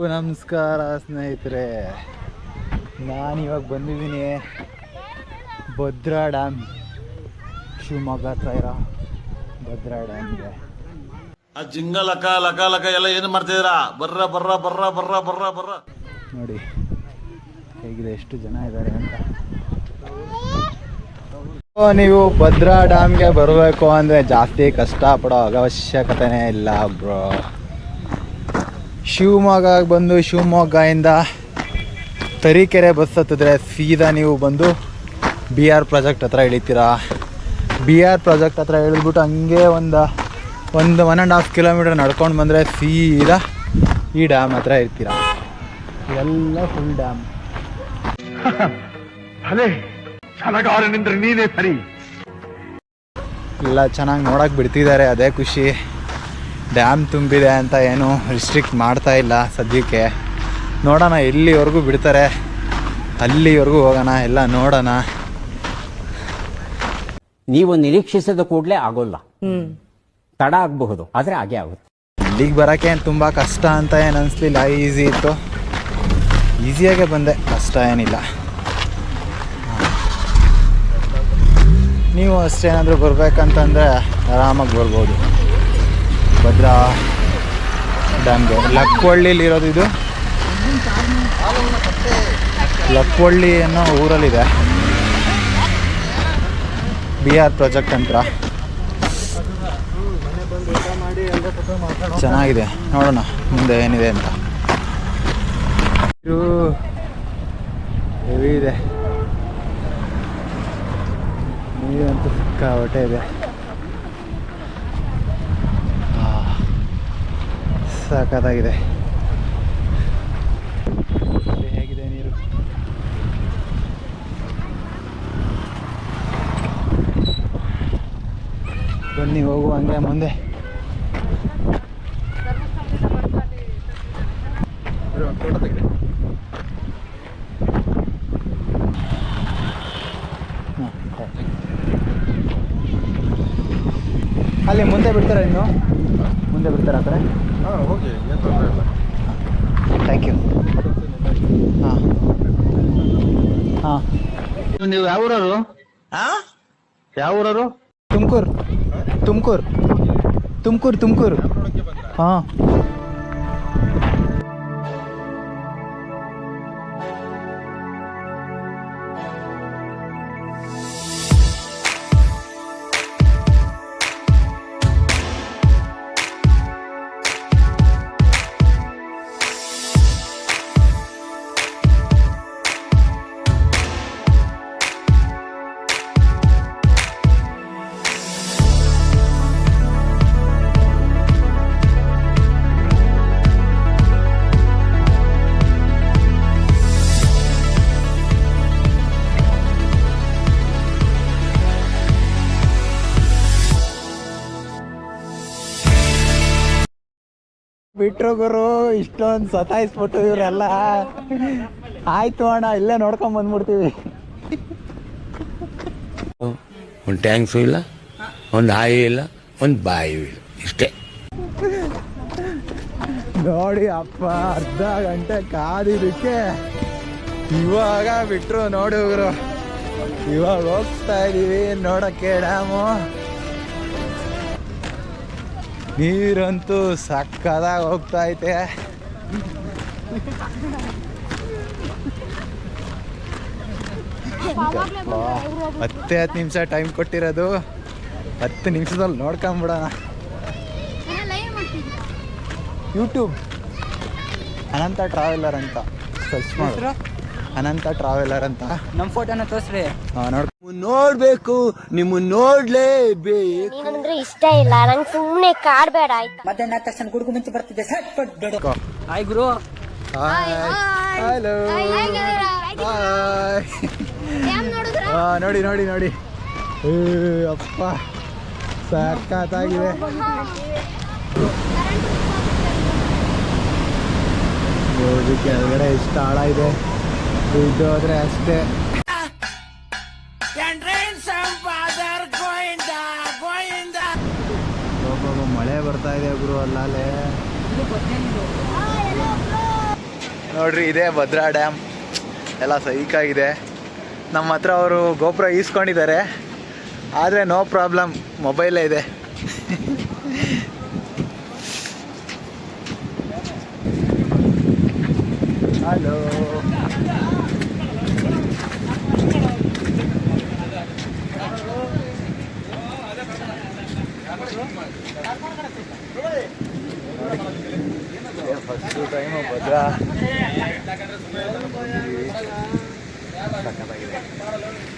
ನಮಸ್ಕಾರ ಸ್ನೇಹಿತರೆ, ನಾನಿವಾಗ ಬಂದಿದ್ದೀನಿ ಭದ್ರಾ ಡ್ಯಾಮ್, ಶಿವಮೊಗ್ಗ ಹತ್ರ ಇರೋ ಭದ್ರಾ ಡ್ಯಾಮ್ಗೆ. ಆ ಜಿಂಗ ಲಕ ಲಕ ಲಕ ಎಲ್ಲ ಏನು ಮಾಡ್ತಿದ್ದೀರಾ? ಬರ್ರ ಬರ್ರ ಬರ್ರ ಬರ್ರ ಬರ್ರ ಬರ್ರ ನೋಡಿ ಹೇಗಿದೆ, ಎಷ್ಟು ಜನ ಇದ್ದಾರೆ ಅಂತ. ನೀವು ಭದ್ರಾ ಡ್ಯಾಮ್ಗೆ ಬರಬೇಕು ಅಂದರೆ ಜಾಸ್ತಿ ಕಷ್ಟಪಡೋ ಅವಶ್ಯಕತೆನೇ ಇಲ್ಲ ಬ್ರೋ. ಶಿವಮೊಗ್ಗಕ್ಕೆ ಬಂದು ಶಿವಮೊಗ್ಗದಿಂದ ತರೀಕೆರೆ ಬಸ್ ಹತ್ತಿದ್ರೆ ಸೀದಾ ನೀವು ಬಂದು BR ಪ್ರಾಜೆಕ್ಟ್ ಹತ್ರ ಇಳಿತೀರಾ. BR ಪ್ರಾಜೆಕ್ಟ್ ಹತ್ರ ಇಳಿದ್ಬಿಟ್ಟು ಹಂಗೆ ಒಂದು 1.5 ಕಿಲೋಮೀಟರ್ ನಡ್ಕೊಂಡು ಬಂದರೆ ಸೀದಾ ಈ ಡ್ಯಾಮ್ ಹತ್ರ ಇರ್ತೀರ. ಇದೆಲ್ಲ ಫುಲ್ ಡ್ಯಾಮ್. ನೀನೇ ಸರಿ. ಎಲ್ಲ ಚೆನ್ನಾಗಿ ನೋಡೋಕೆ ಬಿಡ್ತಿದ್ದಾರೆ, ಅದೇ ಖುಷಿ. ಡ್ಯಾಮ್ ತುಂಬಿದೆ ಅಂತ ಏನು ರಿಸ್ಟ್ರಿಕ್ಟ್ ಮಾಡ್ತಾ ಇಲ್ಲ ಸದ್ಯಕ್ಕೆ. ನೋಡೋಣ ಎಲ್ಲಿವರೆಗೂ ಬಿಡ್ತಾರೆ, ಅಲ್ಲಿವರೆಗೂ ಹೋಗೋಣ, ಎಲ್ಲ ನೋಡೋಣ. ನೀವು ನಿರೀಕ್ಷಿಸಿದ ಕೂಡಲೇ ಆಗೋಲ್ಲ, ತಡ ಆಗಬಹುದು, ಆದರೆ ಹಾಗೆ ಆಗುತ್ತೆ. ಇಲ್ಲಿಗೆ ಬರೋಕ್ಕೆ ಏನು ತುಂಬ ಕಷ್ಟ ಅಂತ ಏನು ಅನಿಸ್ಲಿಲ್ಲ, ಈಸಿ ಇತ್ತು, ಈಸಿಯಾಗೆ ಬಂದೆ, ಕಷ್ಟ ಏನಿಲ್ಲ. ನೀವು ಅಷ್ಟೇನಾದರೂ ಬರಬೇಕಂತಂದರೆ ಆರಾಮಾಗಿ ಬರ್ಬೋದು ಭದ್ರಾ ಡ್ಯಾಮ್ಗೆ. ಲಕ್ವಳ್ಳಿಲಿರೋದು ಇದು, ಲಕ್ವಳ್ಳಿ ಅನ್ನೋ ಊರಲ್ಲಿದೆ BR ಪ್ರಾಜೆಕ್ಟ್ ಅಂತ. ಚೆನ್ನಾಗಿದೆ, ನೋಡೋಣ ಮುಂದೆ ಏನಿದೆ ಅಂತ. ಇದು ಹೆವಿ ಇದೆ, ನೀರಂತೂ ಸಿಕ್ಕಾಪಟ್ಟೆ ಇದೆ, ಸಾಕಾಗಿದೆ. ಹೇಗಿದೆ ನೀರು? ಬನ್ನಿ ಹೋಗುವ ಹಂಗೆ ಮುಂದೆ. ಅಲ್ಲಿ ಮುಂದೆ ಬಿಡ್ತಾರೆ, ಇನ್ನು ಮುಂದೆ ಬಿಡ್ತಾರೆ ಆ ಕಡೆ. Thank you. ಹಾಂ ಹಾಂ. ನೀವು ಯಾವ ಊರವರು? ಯಾವ ಊರವರು? ತುಮಕೂರು ತುಮಕೂರು ತುಮಕೂರು ತುಮಕೂರು. ಹಾಂ. ಬಿಟ್ರು ಗುರು, ಇಷ್ಟೊಂದು ಸತಾಯಿಸ್ಬಿಟ್ಟು ಇವರೆಲ್ಲ. ಆಯ್ತು ಅಣ್ಣ, ಇಲ್ಲೇ ನೋಡ್ಕೊಂಡ್ ಬಂದ್ಬಿಡ್ತೀವಿ. ಒಂದು ಟ್ಯಾಂಕ್ಸು ಇಲ್ಲ, ಒಂದು ಹಾಯಿ ಇಲ್ಲ, ಒಂದು ಬಾಯಿಯೂ ಇಲ್ಲ, ಇಷ್ಟೇ. ನೋಡಿ ಅಪ್ಪ, ಅರ್ಧ ಗಂಟೆ ಕಾದಿದ್ದಕ್ಕೆ ಇವಾಗ ಬಿಟ್ರು ನೋಡಿ ಗುರು. ಇವಾಗ ಹೋಗ್ತಾ ಇದೀವಿ ನೋಡಕ್ಕೆ ಡ್ಯಾಮು. ನೀರಂತೂ ಸಕ್ಕದಾಗಿ ಹೋಗ್ತಾ ಐತೆ. 10 ನಿಮಿಷ ಟೈಮ್ ಕೊಟ್ಟಿರೋದು, 10 ನಿಮಿಷದಲ್ಲಿ ನೋಡ್ಕೊಂಬಿಡೋಣ. ಯೂಟ್ಯೂಬ್ ಅನಂತ ಟ್ರಾವೆಲರ್ ಅಂತ ಸರ್ಚ್ ಮಾಡಿ, ಅನಂತ ಟ್ರಾವೆಲರ್ ಅಂತ. ನಮ್ಮ ಫೋಟೋನ ತೋರಿಸ್ರಿ. ನೋಡ್ಬೇಕು, ನಿಮ್ಮ ನೋಡ್ಲೇಬೇಕು. ನೀನಂದ್ರೆ ಇಷ್ಟ ಇಲ್ಲ ನಂಗೆ, ಸುಮ್ಮನೆ ಕಾಡ್ಬೇಡ ಆಯ್ತಾ. ಮಧ್ಯಾಹ್ನ ತಕ್ಷಣ ಗುಡುಗು ಮುಂಚೆ ಬರ್ತಿದ್ದೆ. ಹಾಯ್ ಗುರು. ಹಲೋ. ನೋಡಿ ನೋಡಿ ನೋಡಿ, ಅಪ್ಪ ಸಖತ್ತಾಗಿದೆ. ಕೆಳಗಡೆ ಎಷ್ಟು ಆಳ ಇದೆ, ಇದು ಹೋದ್ರೆ ಅಷ್ಟೇ. ಮಳೆ ಬರ್ತಾ ಇದೆ ಗುರು, ಅಲ್ಲೇ ನೋಡ್ರಿ ಇದೇ ಭದ್ರಾ ಡ್ಯಾಮ್, ಎಲ್ಲ ಸೈಕಾಗಿದೆ. ನಮ್ಮ ಹತ್ರ ಅವರು ಗೋಪುರ ಈಸ್ಕೊಂಡಿದ್ದಾರೆ, ಆದರೆ ನೋ ಪ್ರಾಬ್ಲಮ್, ಮೊಬೈಲೇ ಇದೆ. ಹಲೋ, ಫಸ್ಟು ಟೈಮು ಭದ್ರಾ ಸಕ್ಕತ್ತಾಗಿದೆ.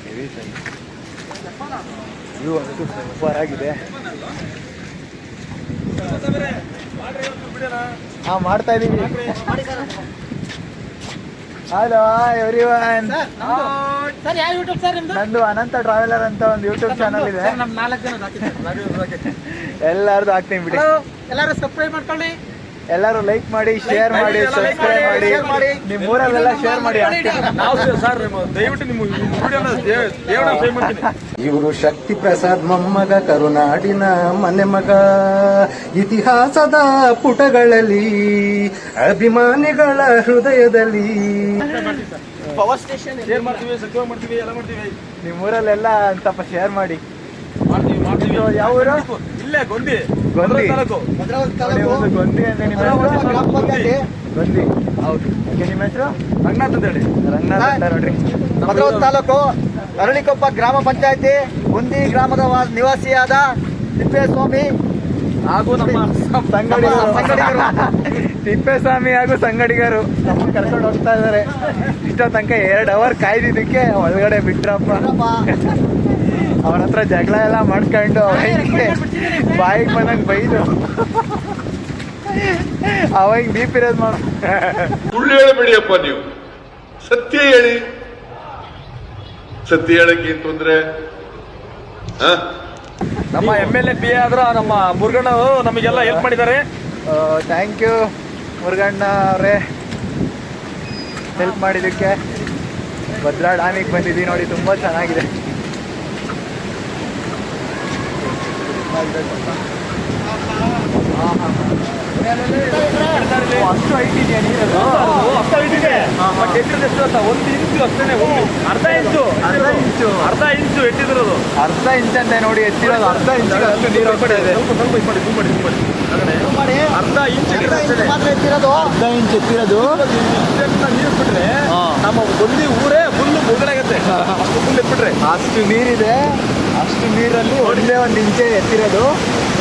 ಹೆವಿ ಸೈಜ್ ವ್ಯೂ ಅಂತೂ ಸೂಪರ್ ಆಗಿದೆ. ಹಾಂ, ಮಾಡ್ತಾ ಇದ್ದೀವಿ. ಹಲೋ ಎವ್ರಿವನ್, ನಂದು ಅನಂತ ಟ್ರಾವೆಲರ್ ಅಂತ ಒಂದು ಯೂಟ್ಯೂಬ್ ಚಾನಲ್ ಇದೆ. ಎಲ್ಲಾರ್ದು ಹಾಕ್ತೀನಿ ಬಿಡಿ. ಎಲ್ಲರೂ ಸಬ್ಸ್ಕ್ರೈಬ್ ಮಾಡ್ಕೊಳ್ಳಿ, ಎಲ್ಲರೂ ಲೈಕ್ ಮಾಡಿ, ಶೇರ್ ಮಾಡಿ, ಸಬ್ಸ್ಕ್ರೈಬ್ ಮಾಡಿ. ನಿಮ್ಮ ಊರಲ್ಲೆಲ್ಲ ಶೇರ್ ಮಾಡಿ. ಇವರು ಶಕ್ತಿ ಪ್ರಸಾದ್ ಮೊಮ್ಮಗ, ಕರುನಾಡಿನ ಮನೆ ಮಗ. ಇತಿಹಾಸದ ಪುಟಗಳಲ್ಲಿ, ಅಭಿಮಾನಿಗಳ ಹೃದಯದಲ್ಲಿ. ಪವರ್ ಸ್ಟೇಷನ್ ಶೇರ್ ಮಾಡ್ತೀವಿ, ಸಬ್ಸ್ಕ್ರೈಬ್ ಮಾಡ್ತೀವಿ, ಎಲ್ಲ ಮಾಡ್ತೀವಿ. ನಿಮ್ಮ ಊರಲ್ಲೆಲ್ಲ ಸ್ವಲ್ಪ ಶೇರ್ ಮಾಡಿ. ಮಾಡ್ತೀವಿ. ಯಾವ ಊರು? ಇಲ್ಲೇ ಗೊಂದಿ ಗೊಂದಿ. ತಾಲೂಕು. ಗೊಂದಿ ಅಂದ್ರೆ ನಿಮ್ಮ ಹೆಸರು? ಗೊಂದಿ, ಹೌದು. ನಿಮ್ಮ ಹೆಸರು? ರಂಗನಾಥ್ ಅಂತ ಹೇಳಿ. ರಂಗನಾಥ್ ಅಂತ ನೋಡ್ರಿ. ಭದ್ರಾವತಿ ತಾಲೂಕು ಅರಳಿಕೊಪ್ಪ ಗ್ರಾಮ ಪಂಚಾಯತಿ ಗುಂದಿ ಗ್ರಾಮದ ನಿವಾಸಿಯಾದ ತಿಪ್ಪೇಸ್ವಾಮಿ ಹಾಗೂ ನಮ್ಮ ಸಂಗಡಿಗರು. ತಿಪ್ಪೇಸ್ವಾಮಿ ಹಾಗೂ ಸಂಗಡಿಗರು ನಮ್ಮನ್ನು ಕರ್ಕೊಂಡು ಹೋಗ್ತಾ ಇದ್ದಾರೆ. ಇಷ್ಟೋ ತನಕ 2 ಅವರ್ ಕಾಯ್ದಿದ್ದಕ್ಕೆ ಒಳಗಡೆ ಬಿಟ್ರಪ್ಪ. ಅವನ ಹತ್ರ ಜಗಳ ಎಲ್ಲ ಮಾಡ್ಕೊಂಡು ಬಾಯಿಗೆ ಬಂದಂಗೆ ಬೈದು ಅವಾಗ ದೀಪ್ ಇರೋದು ಮಾಡ. ಸುಳ್ಳು ಹೇಳಬೇಡಿಯಪ್ಪ, ನೀವು ಸತ್ಯ ಹೇಳಿ. ಸತ್ಯ ಹೇಳಕ್ಕೆ ತೊಂದ್ರೆ. ನಮ್ಮ MLA PA ಆದ್ರ ನಮ್ಮ ಮುರುಗಣ್ಣ ನಮಗೆಲ್ಲ ಹೆಲ್ಪ್ ಮಾಡಿದ್ದಾರೆ. ಥ್ಯಾಂಕ್ ಯು ಮುರುಗಣ್ಣ ಅವರೇ, ಹೆಲ್ಪ್ ಮಾಡಿದ್ದಕ್ಕೆ. ಭದ್ರಾ ಡ್ಯಾಮಿಗೆ ಬಂದಿದ್ದೀವಿ ನೋಡಿ, ತುಂಬ ಚೆನ್ನಾಗಿದೆ. ಅಷ್ಟು ಹೈಟ್ ಇದೆಯಾ ನೀರದು? ಒಂದು ಇಂಚು ಅಷ್ಟೇ, ಅರ್ಧ ಇಂಚು ಎಟ್ಟಿದಿರೋದು. ಅರ್ಧ ಇಂಚ್ ಅಂತ ನೋಡಿ ಎತ್ತಿರೋದು. ಅರ್ಧ ಇಂಚಿಗೆ ಅಷ್ಟು ನೀರು ಹೋಗ್ತಾ ಇದೆ. ಅರ್ಧ ಇಂಚ್ ಎತ್ತಿರೋದು. ಅರ್ಧ ಇಂಚ್ ಎತ್ತಿರೋದು ನೀರು ಬಿಟ್ರೆ ನಮ್ಮ ಗೊಂದಿ ಊರೇ ಫುಲ್ ಮುಳುಗಡೆ ಅಷ್ಟು ಫುಲ್ ಎತ್ಬಿಟ್ರೆ. ಅಷ್ಟು ನೀರಿದೆ. ಅಷ್ಟು ನೀರಲ್ಲಿ ಒಂದೇ 1 ಇಂಚೆ ಎತ್ತಿರೋದು.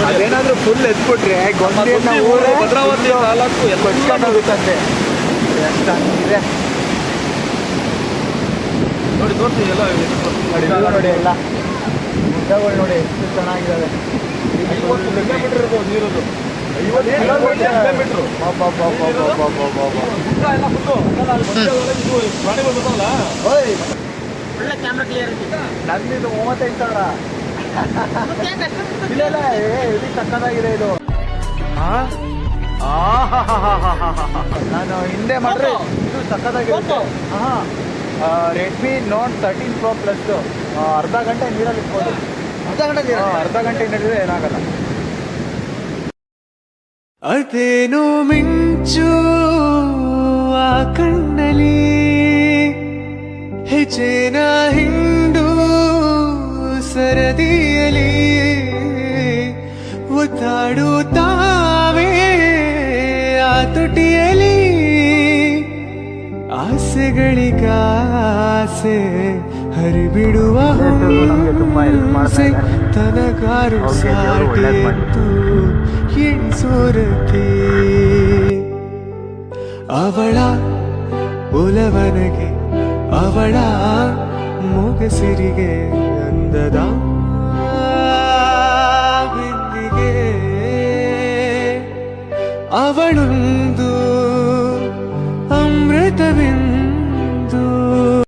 ಅದೇನಾದ್ರೂ ಫುಲ್ ಎತ್ಬಿಟ್ರೆ ಗೊಂದಿನ ಊರೇ ಭದ್ರಾವತಿ ತಾಲೂಕು ಕೊಚ್ಕೊಂಡು ಹೋಗುತ್ತಂತೆ. ಎಷ್ಟು ಹಂಗಿದೆ ನೋಡಿ, ತೋರಿಸ್ತೀವಿ ಎಲ್ಲ ನೋಡಿ. ನೋಡಿ ಎಲ್ಲ ಗುಡ್ಡಗಳು ನೋಡಿ ಎಷ್ಟು ಚೆನ್ನಾಗಿದ್ದಾವೆ. 50 ಕಿಲೋಮೀಟರ್ ಇರ್ಬೋದು ನೀರದು. 50 ಕಿಲೋಮೀಟರ್ ಪ್ರಾಣಿಗಳು ಬರ್ತಾವಲ್ಲ. ಒಳ್ಳೆ ಕ್ಯಾಮ್ರಾ ಕ್ಲಿಯರಿಟಿ. ನಂದಿದು 35,000. ಇಲ್ಲ ಇಲ್ಲ, ಹೆವಿ ಸಕ್ಕತ್ತಾಗಿದೆ ಇದು. ನಾನು ಹಿಂದೆ ಮಾಡ್ರೆ ಇದು ಸಕ್ಕತ್ತಾಗಿರುತ್ತೆ. ರೆಡ್ಮಿ ನೋಟ್ 13 Pro Plus ಅರ್ಧ ಗಂಟೆ ನೀರಲ್ಲಿ ಇಟ್ಬೋದು. ಅರ್ಧ ಗಂಟೆ ನಡೆದ್ರೆ ಏನಾಗಲ್ಲ. ಅದೇನೋ ಮಿಂಚು ಆ ಕಣ್ಣಲ್ಲಿ, ಹೆಜ್ಜೆನ ಹಿಂಡು ಸರದಿಯಲಿ ಒತ್ತಾಡುತ್ತಾವೆ ಆ ತುಟಿಯಲಿ. ಆಸೆಗಳಿಗಾಸೆ ಹರಿಬಿಡುವ ಹುಮ್ಮಸೆ, ತನಗಾರು ಸಾಟಿತ್ತು ಎಣಿಸೋರತೆ. ಅವಳ ಒಲವನಗೆ, ಅವಳ ಮೊಗಸಿರಿಗೆ ಅಂದದ